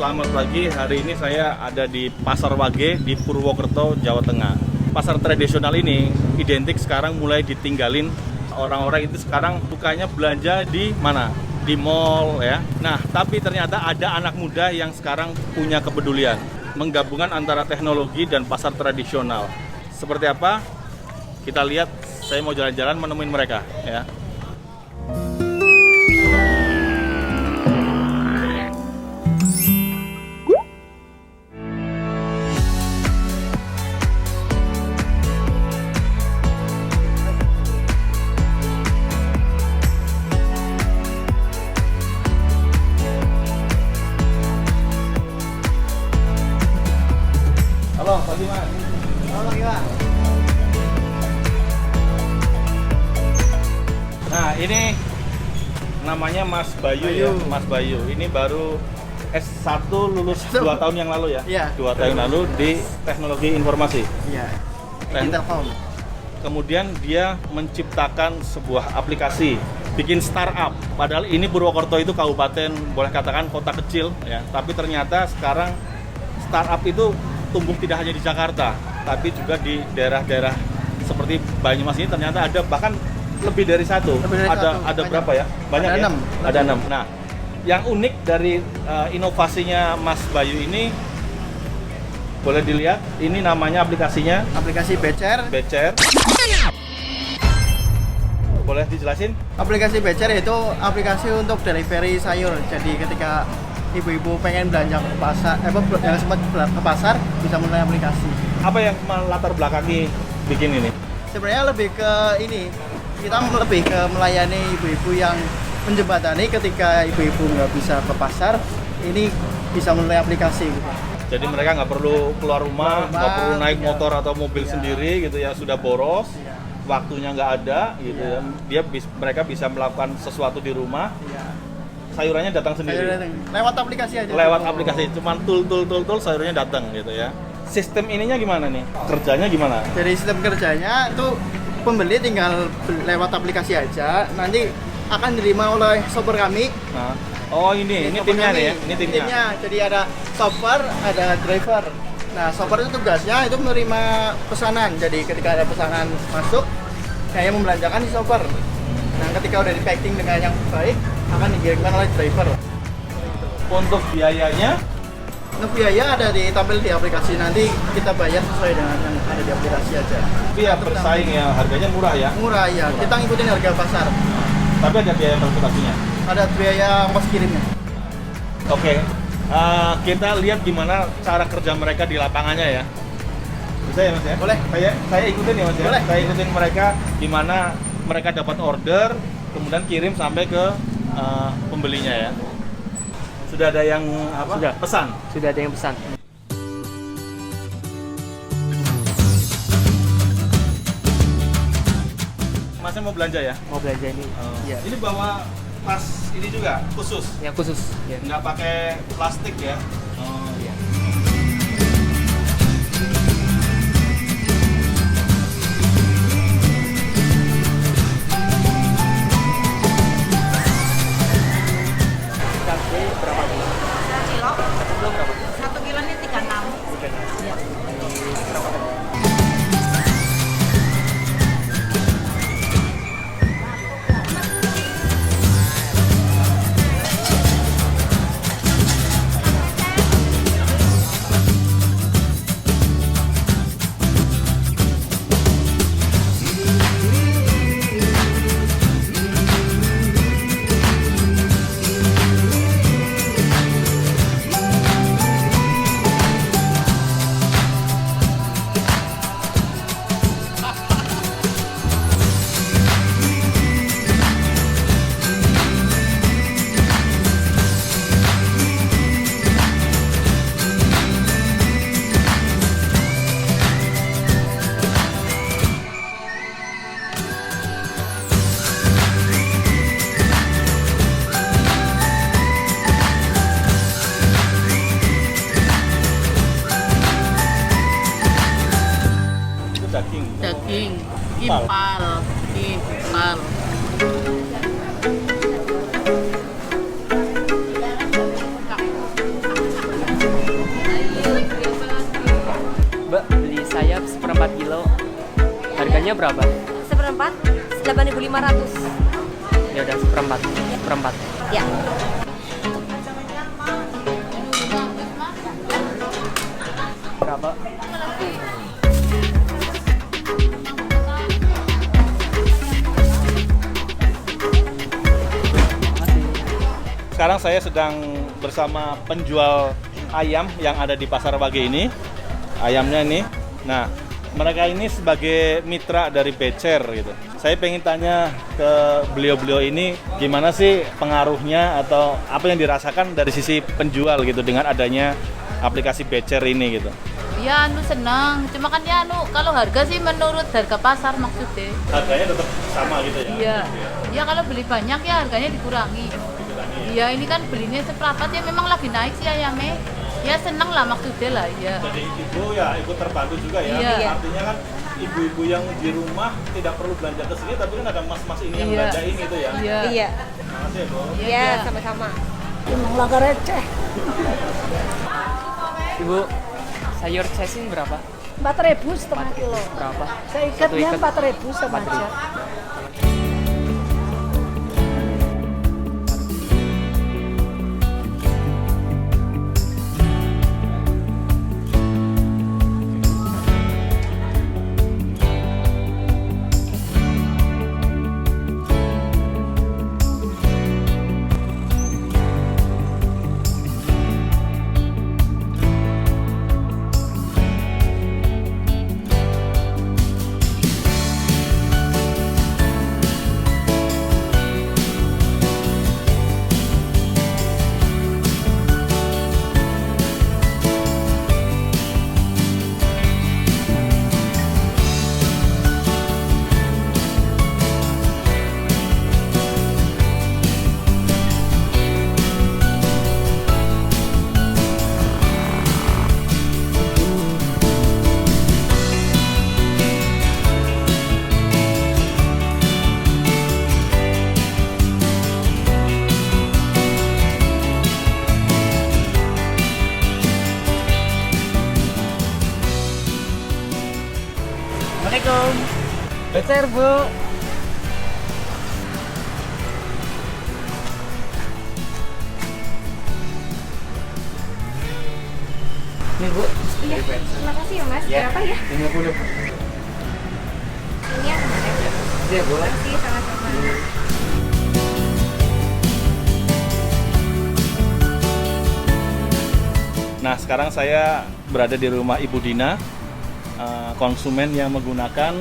selamat pagi. Hari ini saya ada di Pasar Wage di Purwokerto, Jawa Tengah. Pasar tradisional ini identik sekarang mulai ditinggalin. Orang-orang itu sekarang sukanya belanja di mana? Di mall ya. Nah, tapi ternyata ada anak muda yang sekarang punya kepedulian menggabungkan antara teknologi dan pasar tradisional. Seperti apa? Kita lihat. Saya mau jalan-jalan menemuin mereka ya. Halo, pagi Mas. Halo, Pak. Nah, ini namanya Mas Bayu, ya, Mas Bayu. Ini baru S1 lulus 2 tahun yang lalu ya? Iya. 2 tahun lalu di Teknologi Informasi. Iya. Dan- Telkom. Kemudian dia menciptakan sebuah aplikasi, bikin startup. Padahal ini Purwokerto itu kabupaten, boleh katakan kota kecil ya. Tapi ternyata sekarang startup itu tumbuh tidak hanya di Jakarta, tapi juga di daerah-daerah seperti Banyumas ini ternyata ada bahkan lebih dari satu. Lebih dari ada satu, ada banyak. berapa ya? Banyak Ada ya? 6. Ada 6. Nah, yang unik dari inovasinya Mas Bayu ini boleh dilihat, ini namanya aplikasinya Aplikasi Becer. Becer. Boleh dijelasin? Aplikasi Becer itu aplikasi untuk delivery sayur. Jadi ketika ibu-ibu pengen belanja ke pasar, yang sempat ke pasar bisa melalui aplikasi. Apa yang melatar belakangi bikin ini? Sebenarnya lebih ke ini, kita lebih ke melayani ibu-ibu yang menjembatani ketika ibu-ibu nggak bisa ke pasar, ini bisa melalui aplikasi. Gitu. Jadi mereka nggak perlu keluar rumah, nggak perlu naik iya. motor atau mobil Iya. sendiri gitu ya, sudah boros, Iya. waktunya nggak ada gitu Iya. ya. Mereka bisa melakukan sesuatu di rumah, Iya. sayurannya datang sendiri. Lewat aplikasi aja. Lewat aplikasi, cuman tul sayurannya datang gitu ya. Sistem ininya gimana nih? Kerjanya gimana? Dari sistem kerjanya itu pembeli tinggal lewat aplikasi aja, nanti akan diterima oleh shopper kami. Nah, oh ini Shopper timnya kami. nih ya, ini timnya. Jadi ada shopper, ada driver. Nah, shopper itu tugasnya itu menerima pesanan. Jadi ketika ada pesanan masuk, saya membelanjakan di shopper. Nah, ketika udah di packing dengan yang baik, akan dikirimkan oleh driver. Untuk biayanya, Untuk biaya ada ditampil di aplikasi, nanti kita bayar sesuai dengan yang ada di aplikasi aja. tapi ya bersaing ya, harganya murah ya. Murah ya, kita ngikutin harga pasar. Tapi ada biaya transportasinya. Ada biaya ongkos kirimnya. Oke, kita lihat gimana cara kerja mereka di lapangannya ya. Bisa ya Mas ya? Boleh. Saya ikutin ya Mas ya. Boleh. Saya ikutin mereka gimana mereka dapat order, kemudian kirim sampai ke pembelinya ya. Sudah ada yang apa? Sudah. Pesan. Sudah ada yang pesan. Masnya mau belanja ya? Mau belanja ini Iya. Ini bawa tas ini juga khusus, yang khusus ya. nggak pakai plastik ya? Oh iya. Cabai berapa bu? Kilo, Belum berapa? 1 kilonya 36. Iya. daging impal. Harganya berapa? Seperempat 8.500. Ya udah seperempat. Seperempat. Ya. Berapa? Sekarang saya sedang bersama penjual ayam yang ada di Pasar Wage ini. Ayamnya ini. Nah, mereka ini sebagai mitra dari Becer gitu. Saya pengen tanya ke beliau-beliau ini gimana sih pengaruhnya atau apa yang dirasakan dari sisi penjual gitu dengan adanya aplikasi Becer ini gitu. Ya senang, cuma kan ya kalau harga sih menurut harga pasar maksudnya. Harganya tetap sama gitu ya? Iya. Ya kalau beli banyak ya harganya dikurangi. Iya, ini kan belinya seperempat ya memang lagi naik sih ayamnya. Ya senang lah maksudnya lah ya. Jadi ibu ya ikut terbantu juga ya. Iya. Artinya kan ibu-ibu yang di rumah tidak perlu belanja ke sini, tapi kan ada mas-mas ini yang Iya. belanjain gitu ya. Iya. Iya. Makasih ya, Bu. Iya, sama-sama. Emang laga receh. Ibu, sayur cacing berapa? 4.000 setengah kilo. Berapa? Saya ikatnya ikat. 4.000 sama aja. Assalamualaikum. Becer, Bu. Ini, Bu. Iya. Terima kasih ya, Mas. Berapa ya? 50. Ini ya, kemarin. Iya, Bu. Terima kasih, sama-sama. Nah, sekarang saya berada di rumah Ibu Dina, konsumen yang menggunakan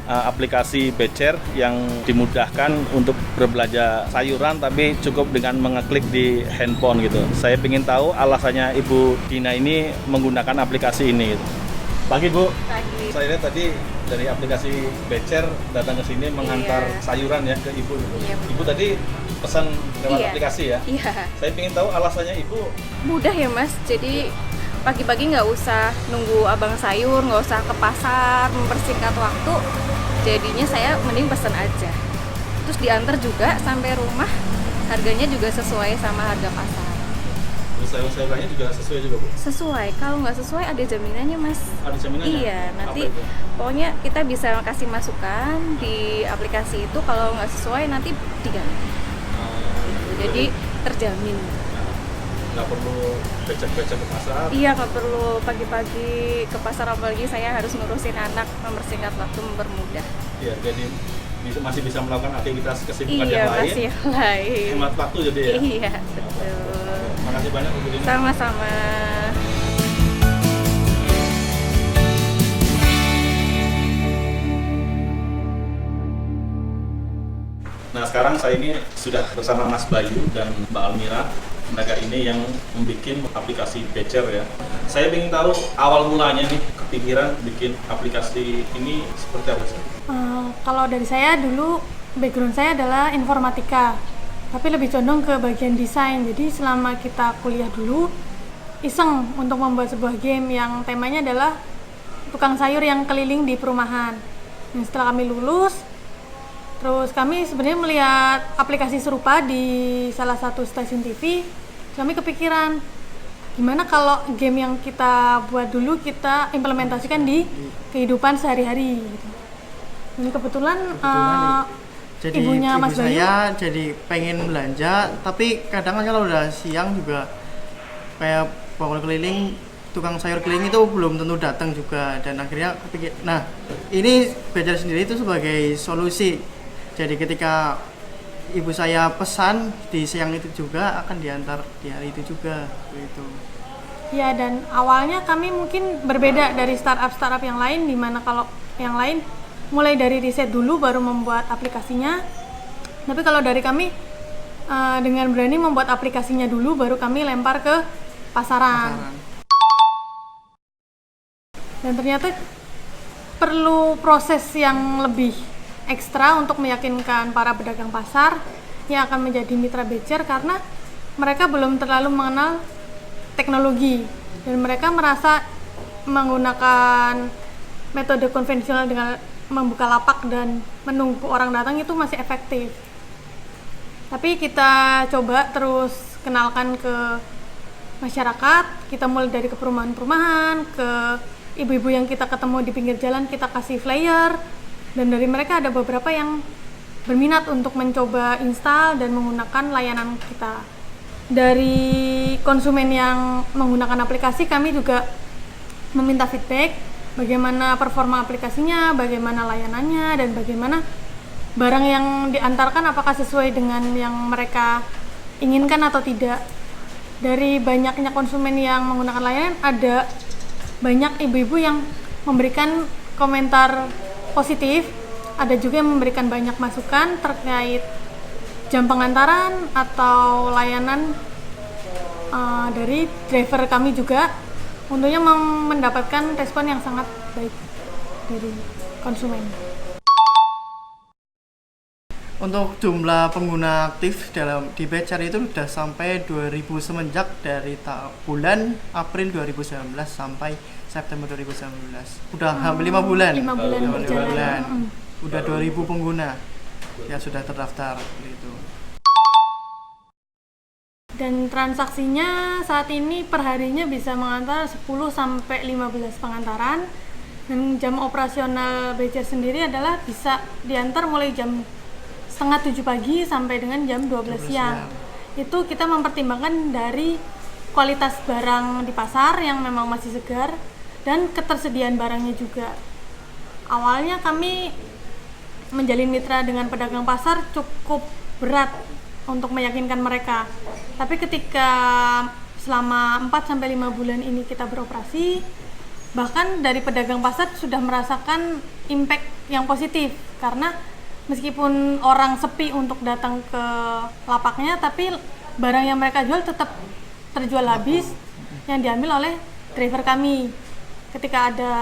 aplikasi Becer yang dimudahkan untuk berbelanja sayuran tapi cukup dengan mengeklik di handphone gitu. Saya ingin tahu alasannya Ibu Dina ini menggunakan aplikasi ini gitu. Pagi Bu. Pagi. Saya lihat tadi dari aplikasi Becer datang ke sini mengantar Iya. sayuran ya ke Ibu. Iya, Ibu tadi pesan lewat Iya. aplikasi ya. Iya. Saya ingin tahu alasannya Ibu. Mudah ya Mas, jadi pagi-pagi nggak usah nunggu abang sayur, nggak usah ke pasar, mempersingkat waktu. Jadinya saya mending pesen aja. Terus diantar juga sampai rumah, harganya juga sesuai sama harga pasar. Terus sayur-sayurannya juga sesuai juga Bu? Sesuai, kalau nggak sesuai ada jaminannya Mas. Ada jaminannya? Iya, nanti Apa itu? pokoknya kita bisa kasih masukan di aplikasi itu, kalau nggak sesuai nanti diganti. Jadi terjamin. Nggak perlu becek-becek ke pasar. Iya, nggak perlu pagi-pagi ke pasar, apalagi saya harus ngurusin anak, mempersingkat waktu, mempermudah. Iya, jadi masih bisa melakukan aktivitas kesibukan Iya, yang lain. masih yang lain. Hemat waktu jadi ya. Iya, betul. Makasih banyak Bu Dina. Sama-sama. Nah, sekarang saya ini sudah bersama Mas Bayu dan Mbak Almira. Mereka ini yang membuat aplikasi Becer ya. Saya ingin tahu awal mulanya nih kepikiran bikin aplikasi ini seperti apa sih? Kalau dari saya dulu background saya adalah informatika, tapi lebih condong ke bagian desain. Jadi selama kita kuliah dulu iseng untuk membuat sebuah game yang temanya adalah tukang sayur yang keliling di perumahan. Dan setelah kami lulus, terus kami sebenarnya melihat aplikasi serupa di salah satu stasiun TV. Kami kepikiran, gimana kalau game yang kita buat dulu kita implementasikan di kehidupan sehari-hari gitu. Dan kebetulan, Jadi ibunya ibu Mas Bayu saya jadi pengen belanja, tapi kadang kan kalau udah siang juga kayak pokok keliling, tukang sayur keliling itu belum tentu datang juga, dan akhirnya kepikir, nah ini Becer sendiri itu sebagai solusi. Jadi ketika ibu saya pesan di siang itu juga akan diantar di hari itu juga gitu. ya, dan awalnya kami mungkin berbeda dari startup yang lain, di mana kalau yang lain mulai dari riset dulu baru membuat aplikasinya. Tapi kalau dari kami dengan berani membuat aplikasinya dulu baru kami lempar ke pasaran. Dan ternyata perlu proses yang lebih ekstra untuk meyakinkan para pedagang pasar yang akan menjadi mitra Becer, karena mereka belum terlalu mengenal teknologi dan mereka merasa menggunakan metode konvensional dengan membuka lapak dan menunggu orang datang itu masih efektif. Tapi kita coba terus kenalkan ke masyarakat, kita mulai dari ke perumahan-perumahan, ke ibu-ibu yang kita ketemu di pinggir jalan kita kasih flyer, dan dari mereka ada beberapa yang berminat untuk mencoba install dan menggunakan layanan kita. Dari konsumen yang menggunakan aplikasi, kami juga meminta feedback bagaimana performa aplikasinya, bagaimana layanannya, dan bagaimana barang yang diantarkan apakah sesuai dengan yang mereka inginkan atau tidak. Dari banyaknya konsumen yang menggunakan layanan, ada banyak ibu-ibu yang memberikan komentar positif, ada juga yang memberikan banyak masukan terkait jam pengantaran atau layanan dari driver kami juga. Tentunya mendapatkan respon yang sangat baik dari konsumen. Untuk jumlah pengguna aktif di Becer itu sudah sampai 2000 semenjak dari bulan April 2019 sampai September 2019. Udah hampir 5 bulan. 5 bulan berjalan. Udah 2000 pengguna yang sudah terdaftar gitu. Dan transaksinya saat ini perharinya bisa mengantar 10 sampai 15 pengantaran. Dan jam operasional Becer sendiri adalah bisa diantar mulai jam 6:30 pagi sampai dengan jam 12 siang. Itu kita mempertimbangkan dari kualitas barang di pasar yang memang masih segar dan ketersediaan barangnya juga. Awalnya kami menjalin mitra dengan pedagang pasar cukup berat untuk meyakinkan mereka. Tapi ketika selama 4-5 bulan ini kita beroperasi, bahkan dari pedagang pasar sudah merasakan impact yang positif, karena meskipun orang sepi untuk datang ke lapaknya, tapi barang yang mereka jual tetap terjual habis yang diambil oleh driver kami. Ketika ada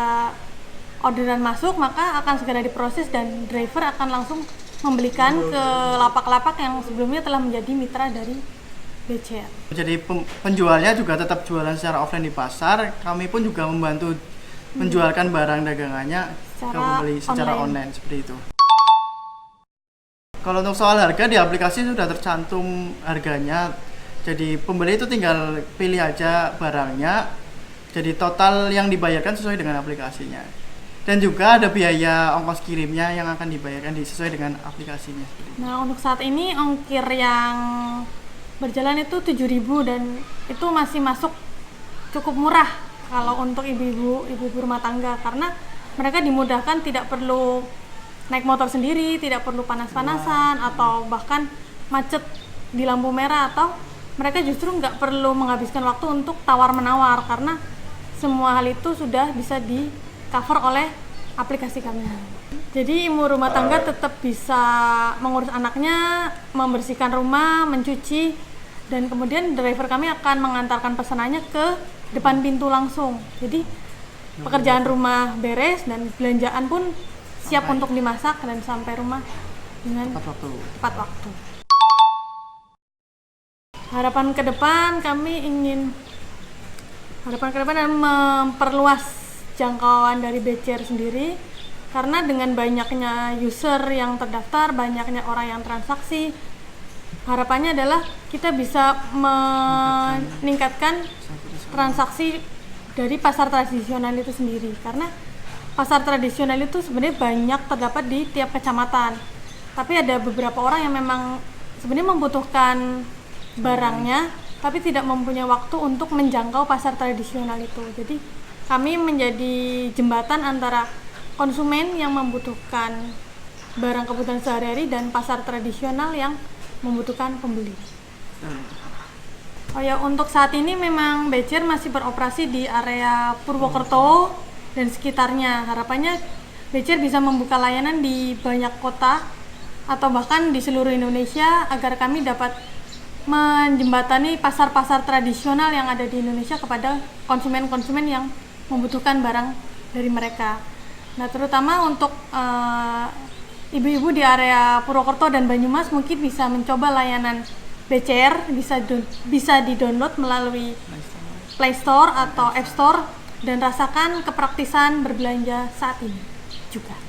orderan masuk, maka akan segera diproses dan driver akan langsung membelikan ke lapak-lapak yang sebelumnya telah menjadi mitra dari Becer. Jadi penjualnya juga tetap jualan secara offline di pasar, kami pun juga membantu menjualkan barang dagangannya ke pembeli secara online seperti itu. Kalau untuk soal harga, di aplikasi sudah tercantum harganya, jadi pembeli itu tinggal pilih aja barangnya, jadi total yang dibayarkan sesuai dengan aplikasinya. Dan juga ada biaya ongkos kirimnya yang akan dibayarkan sesuai dengan aplikasinya. Nah, untuk saat ini ongkir yang berjalan itu 7.000 dan itu masih masuk cukup murah kalau untuk ibu-ibu rumah tangga, karena mereka dimudahkan tidak perlu naik motor sendiri, tidak perlu panas-panasan atau bahkan macet di lampu merah, atau mereka justru nggak perlu menghabiskan waktu untuk tawar-menawar karena semua hal itu sudah bisa di cover oleh aplikasi kami. Jadi ibu rumah tangga tetap bisa mengurus anaknya, membersihkan rumah, mencuci, dan kemudian driver kami akan mengantarkan pesanannya ke depan pintu langsung. Jadi pekerjaan rumah beres dan belanjaan pun siap untuk dimasak dan sampai rumah dengan tepat waktu. Harapan ke depan adalah memperluas jangkauan dari Becer sendiri, karena dengan banyaknya user yang terdaftar, banyaknya orang yang transaksi, harapannya adalah kita bisa meningkatkan transaksi dari pasar tradisional itu sendiri, karena pasar tradisional itu sebenarnya banyak terdapat di tiap kecamatan. Tapi ada beberapa orang yang memang sebenarnya membutuhkan barangnya, tapi tidak mempunyai waktu untuk menjangkau pasar tradisional itu. Jadi kami menjadi jembatan antara konsumen yang membutuhkan barang kebutuhan sehari-hari dan pasar tradisional yang membutuhkan pembeli. Oh ya, untuk saat ini memang Becer masih beroperasi di area Purwokerto dan sekitarnya. Harapannya Becer bisa membuka layanan di banyak kota atau bahkan di seluruh Indonesia agar kami dapat menjembatani pasar-pasar tradisional yang ada di Indonesia kepada konsumen-konsumen yang membutuhkan barang dari mereka. Nah, terutama untuk ibu-ibu di area Purwokerto dan Banyumas mungkin bisa mencoba layanan BCR, bisa di-download melalui Play Store atau App Store dan rasakan kepraktisan berbelanja saat ini juga.